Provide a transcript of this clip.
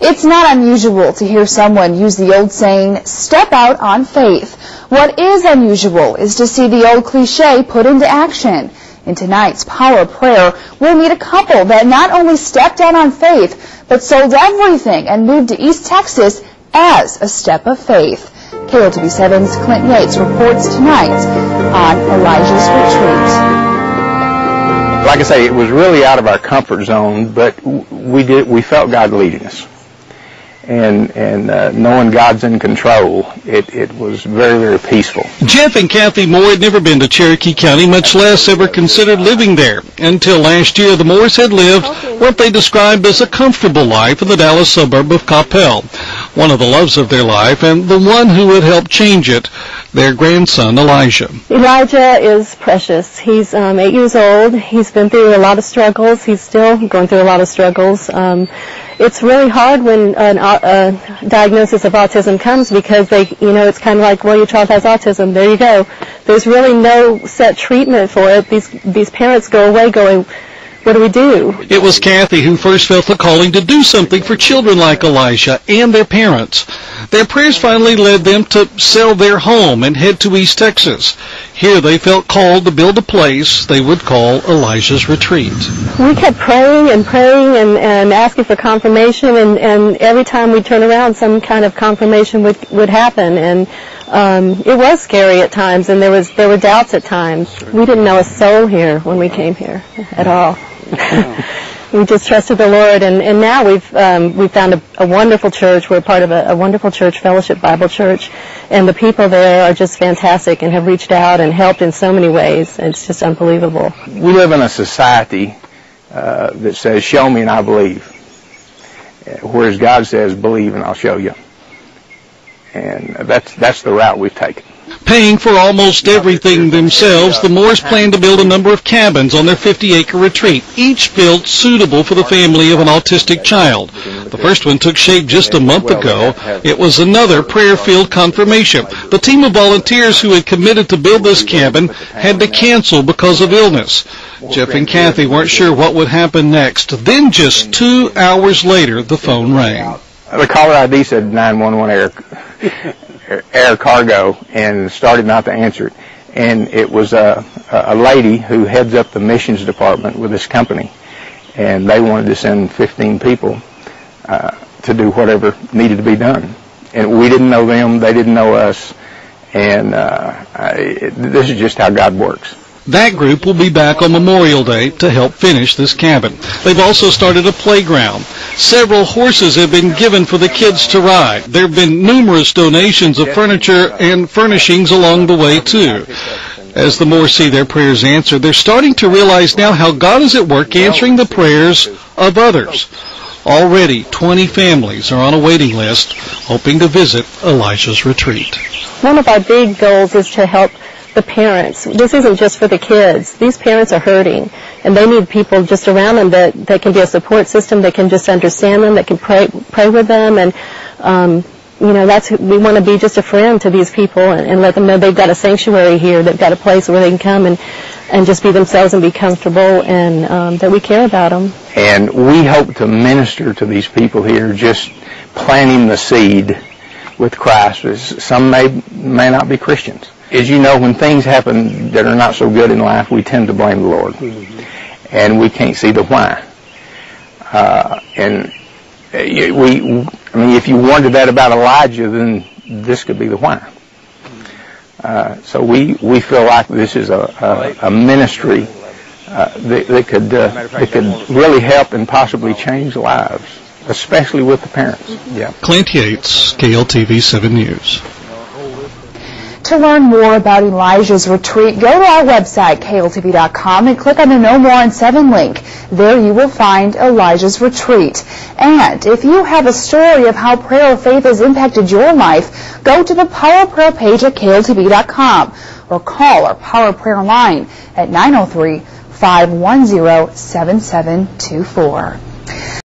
It's not unusual to hear someone use the old saying, step out on faith. What is unusual is to see the old cliche put into action. In tonight's Power Prayer, we'll meet a couple that not only stepped out on faith, but sold everything and moved to East Texas as a step of faith. KLTV 7's Clint Yates reports tonight on Elijah's Retreat. Like I say, it was really out of our comfort zone, but we felt God leading us. And knowing God's in control, it was very, very peaceful. Jeff and Kathy Moore had never been to Cherokee County, much less ever considered living there. Until last year, the Moores had lived what they described as a comfortable life in the Dallas suburb of Coppell. One of the loves of their life, and the one who had helped change it, their grandson, Elijah. Elijah is precious. He's 8 years old. He's been through a lot of struggles. He's still going through a lot of struggles. It's really hard when a diagnosis of autism comes because it's kind of like, well, your child has autism. There you go. There's really no set treatment for it. These parents go away going, what do we do? It was Kathy who first felt the calling to do something for children like Elijah and their parents. Their prayers finally led them to sell their home and head to East Texas. Here they felt called to build a place they would call Elijah's Retreat. We kept praying and asking for confirmation, and every time we turn around, some kind of confirmation would happen. And it was scary at times, and there were doubts at times. We didn't know a soul here when we came here at all. We just trusted the Lord, and now we've found a wonderful church. We're part of a wonderful church, Fellowship Bible Church, and the people there are just fantastic and have reached out and helped in so many ways. It's just unbelievable. We live in a society that says, show me and I believe, whereas God says, believe and I'll show you. And that's the route we've taken. Paying for almost everything themselves, the Moores plan to build a number of cabins on their 50-acre retreat, each built suitable for the family of an autistic child. The first one took shape just a month ago. It was another prayer-filled confirmation. The team of volunteers who had committed to build this cabin had to cancel because of illness. Jeff and Kathy weren't sure what would happen next. Then just 2 hours later, the phone rang. The caller ID said 911 air cargo, and started not to answer it. And it was a lady who heads up the missions department with this company, and they wanted to send 15 people to do whatever needed to be done. And we didn't know them, they didn't know us, and this is just how God works. That group will be back on Memorial Day to help finish this cabin. They've also started a playground. Several horses have been given for the kids to ride. There have been numerous donations of furniture and furnishings along the way, too. As the Moores see their prayers answered, they're starting to realize now how God is at work answering the prayers of others. Already, 20 families are on a waiting list, hoping to visit Elijah's Retreat. One of our big goals is to help the parents. This isn't just for the kids. These parents are hurting, and they need people just around them that can be a support system, that can just understand them, that can pray with them, and we want to be just a friend to these people and let them know they've got a sanctuary here, they've got a place where they can come and just be themselves and be comfortable, and that we care about them. And we hope to minister to these people here, just planting the seed with Christ. Some may not be Christians. As you know, when things happen that are not so good in life, we tend to blame the Lord. And we can't see the why. If you wondered that about Elijah, then this could be the why. So we feel like this is a ministry that could really help and possibly change lives, especially with the parents. Yeah. Clint Yates, KLTV 7 News. To learn more about Elijah's Retreat, go to our website, KLTV.com, and click on the Know More on 7 link. There you will find Elijah's Retreat. And if you have a story of how prayer of faith has impacted your life, go to the Power Prayer page at KLTV.com or call our Power Prayer line at 903-510-7724.